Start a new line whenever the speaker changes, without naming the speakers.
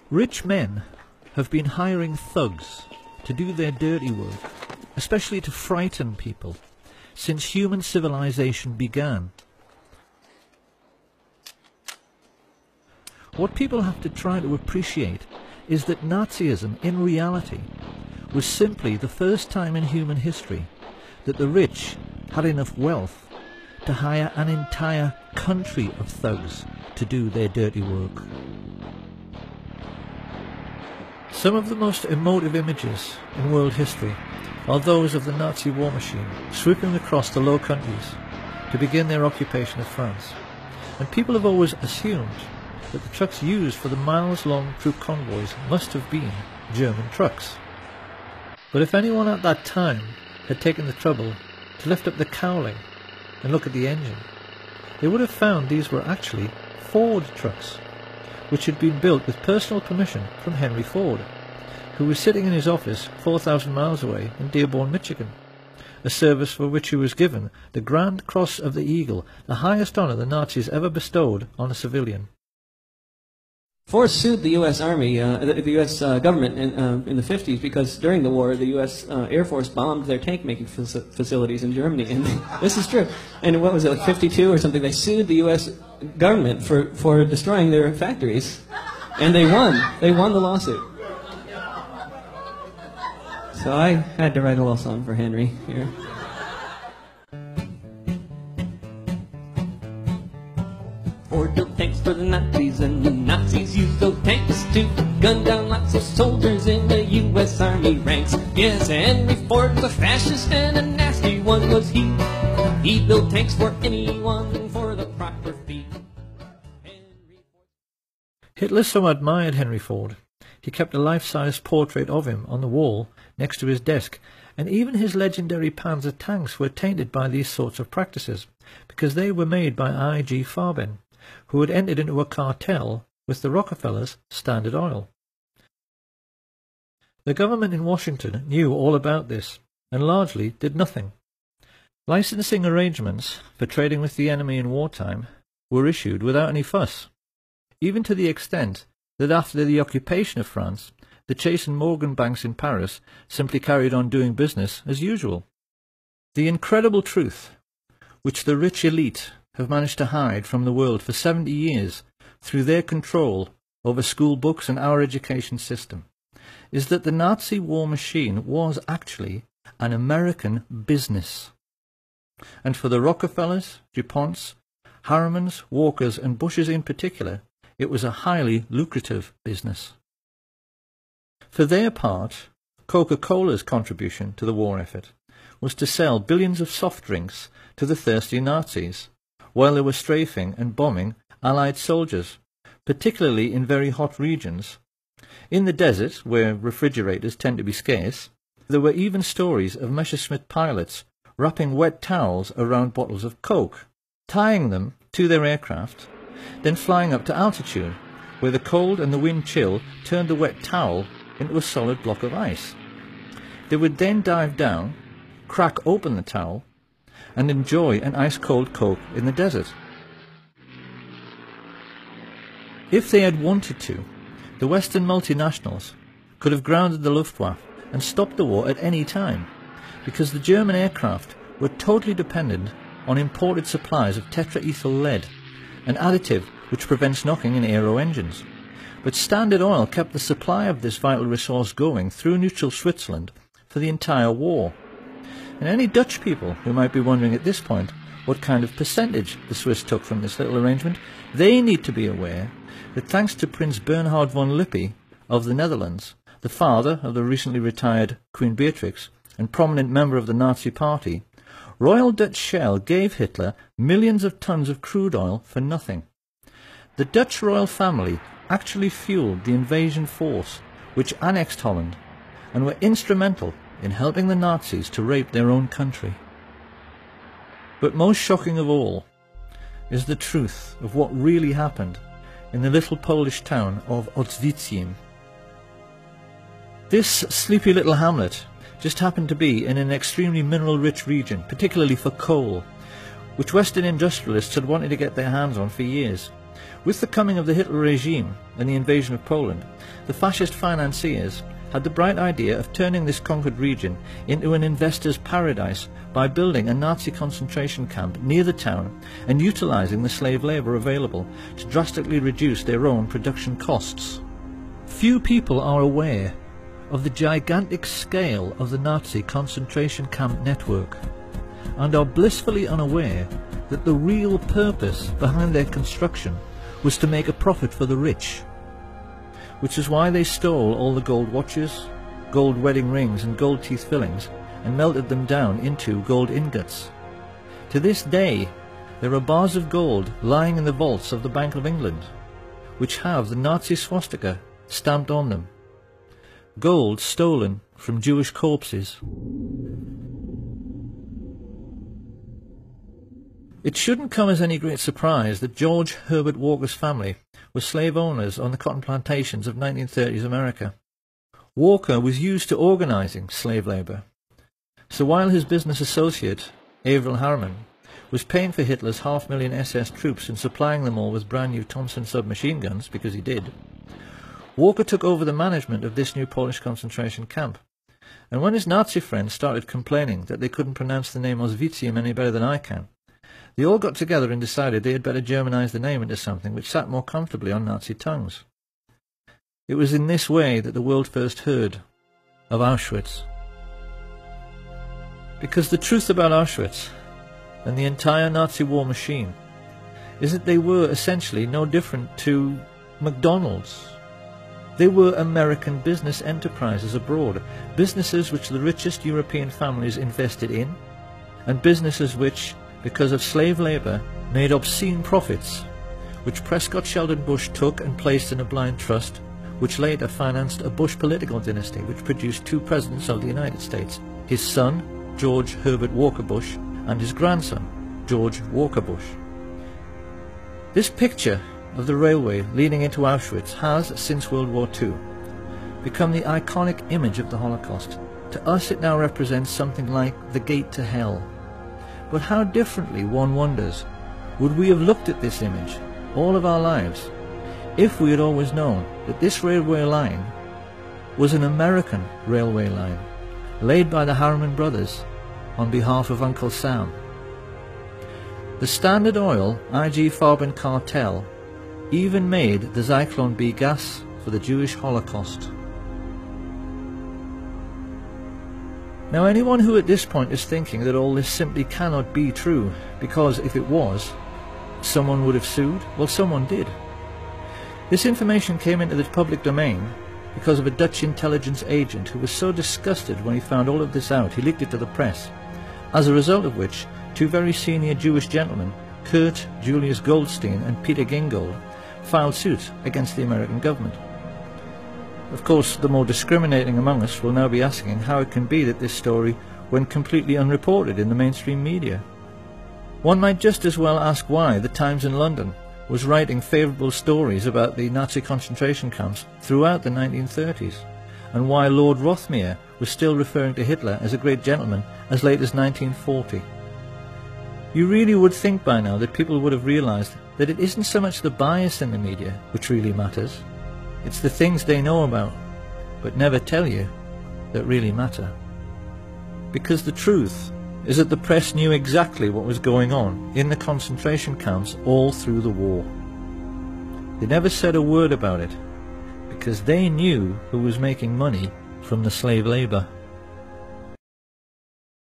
Rich men have been hiring thugs to do their dirty work, especially to frighten people, since human civilization began. What people have to try to appreciate is that Nazism, in reality, was simply the first time in human history that the rich had enough wealth to hire an entire country of thugs to do their dirty work. Some of the most emotive images in world history are those of the Nazi war machine swooping across the Low Countries to begin their occupation of France. And people have always assumed that the trucks used for the miles-long troop convoys must have been German trucks. But if anyone at that time had taken the trouble to lift up the cowling and look at the engine, they would have found these were actually Ford trucks, which had been built with personal permission from Henry Ford, who was sitting in his office 4,000 miles away in Dearborn, Michigan, a service for which he was given the Grand Cross of the Eagle, the highest honour the Nazis ever bestowed on a civilian.
Ford sued the U.S. Army, the U.S. government in the 50s because during the war the U.S. Air Force bombed their tank-making facilities in Germany. And this is true. And what was it, like 52 or something? They sued the U.S. government for destroying their factories. And they won. They won the lawsuit. So I had to write a little song for Henry here. Ford built tanks for the Nazis, and the Nazis used those tanks to gun down lots of soldiers in the U.S. Army ranks. Yes, Henry Ford was a fascist, and a nasty one was he. He built tanks for anyone for the proper fee.
Hitler so admired Henry Ford, he kept a life-size portrait of him on the wall next to his desk, and even his legendary Panzer tanks were tainted by these sorts of practices, because they were made by I.G. Farben, who had entered into a cartel with the Rockefellers' Standard Oil. The government in Washington knew all about this, and largely did nothing. Licensing arrangements for trading with the enemy in wartime were issued without any fuss, even to the extent that after the occupation of France, the Chase and Morgan banks in Paris simply carried on doing business as usual. The incredible truth, which the rich elite have managed to hide from the world for 70 years through their control over school books and our education system, is that the Nazi war machine was actually an American business. And for the Rockefellers, DuPonts, Harrimans, Walkers and Bushes in particular, it was a highly lucrative business. For their part, Coca-Cola's contribution to the war effort was to sell billions of soft drinks to the thirsty Nazis, while they were strafing and bombing Allied soldiers, particularly in very hot regions. In the desert, where refrigerators tend to be scarce, there were even stories of Messerschmitt pilots wrapping wet towels around bottles of Coke, tying them to their aircraft, then flying up to altitude, where the cold and the wind chill turned the wet towel into a solid block of ice. They would then dive down, crack open the towel, and enjoy an ice-cold Coke in the desert. If they had wanted to, the Western multinationals could have grounded the Luftwaffe and stopped the war at any time, because the German aircraft were totally dependent on imported supplies of tetraethyl lead, an additive which prevents knocking in aero engines. But Standard Oil kept the supply of this vital resource going through neutral Switzerland for the entire war. And any Dutch people who might be wondering at this point what kind of percentage the Swiss took from this little arrangement, they need to be aware that thanks to Prince Bernhard von Lippe of the Netherlands, the father of the recently retired Queen Beatrix and prominent member of the Nazi Party, Royal Dutch Shell gave Hitler millions of tons of crude oil for nothing. The Dutch royal family actually fueled the invasion force which annexed Holland and were instrumental in helping the Nazis to rape their own country. But most shocking of all is the truth of what really happened in the little Polish town of Oświęcim. This sleepy little hamlet just happened to be in an extremely mineral-rich region, particularly for coal, which Western industrialists had wanted to get their hands on for years. With the coming of the Hitler regime and the invasion of Poland, the fascist financiers had the bright idea of turning this conquered region into an investor's paradise by building a Nazi concentration camp near the town and utilising the slave labour available to drastically reduce their own production costs. Few people are aware of the gigantic scale of the Nazi concentration camp network and are blissfully unaware that the real purpose behind their construction was to make a profit for the rich, which is why they stole all the gold watches, gold wedding rings and gold teeth fillings and melted them down into gold ingots. To this day, there are bars of gold lying in the vaults of the Bank of England, which have the Nazi swastika stamped on them. Gold stolen from Jewish corpses. It shouldn't come as any great surprise that George Herbert Walker's family were slave owners on the cotton plantations of 1930s America. Walker was used to organising slave labour. So while his business associate, Averell Harriman, was paying for Hitler's 500,000 SS troops and supplying them all with brand new Thompson submachine guns, because he did, Walker took over the management of this new Polish concentration camp. And when his Nazi friends started complaining that they couldn't pronounce the name Auschwitz any better than I can, they all got together and decided they had better Germanize the name into something which sat more comfortably on Nazi tongues. It was in this way that the world first heard of Auschwitz. Because the truth about Auschwitz and the entire Nazi war machine is that they were essentially no different to McDonald's. They were American business enterprises abroad, businesses which the richest European families invested in, and businesses which, because of slave labour, made obscene profits, which Prescott Sheldon Bush took and placed in a blind trust, which later financed a Bush political dynasty which produced 2 presidents of the United States, his son, George Herbert Walker Bush, and his grandson, George Walker Bush. This picture of the railway leading into Auschwitz has, since World War II, become the iconic image of the Holocaust. To us it now represents something like the gate to hell. But how differently, one wonders, would we have looked at this image all of our lives if we had always known that this railway line was an American railway line laid by the Harriman brothers on behalf of Uncle Sam. The Standard Oil IG Farben cartel even made the Zyklon B gas for the Jewish Holocaust. Now anyone who at this point is thinking that all this simply cannot be true, because if it was, someone would have sued, well, someone did. This information came into the public domain because of a Dutch intelligence agent who was so disgusted when he found all of this out, he leaked it to the press, as a result of which 2 very senior Jewish gentlemen, Kurt Julius Goldstein and Peter Gingold, filed suit against the American government. Of course, the more discriminating among us will now be asking how it can be that this story went completely unreported in the mainstream media. One might just as well ask why the Times in London was writing favourable stories about the Nazi concentration camps throughout the 1930s, and why Lord Rothermere was still referring to Hitler as a great gentleman as late as 1940. You really would think by now that people would have realised that it isn't so much the bias in the media which really matters, it's the things they know about, but never tell you, that really matter. Because the truth is that the press knew exactly what was going on in the concentration camps all through the war. They never said a word about it, because they knew who was making money from the slave labour.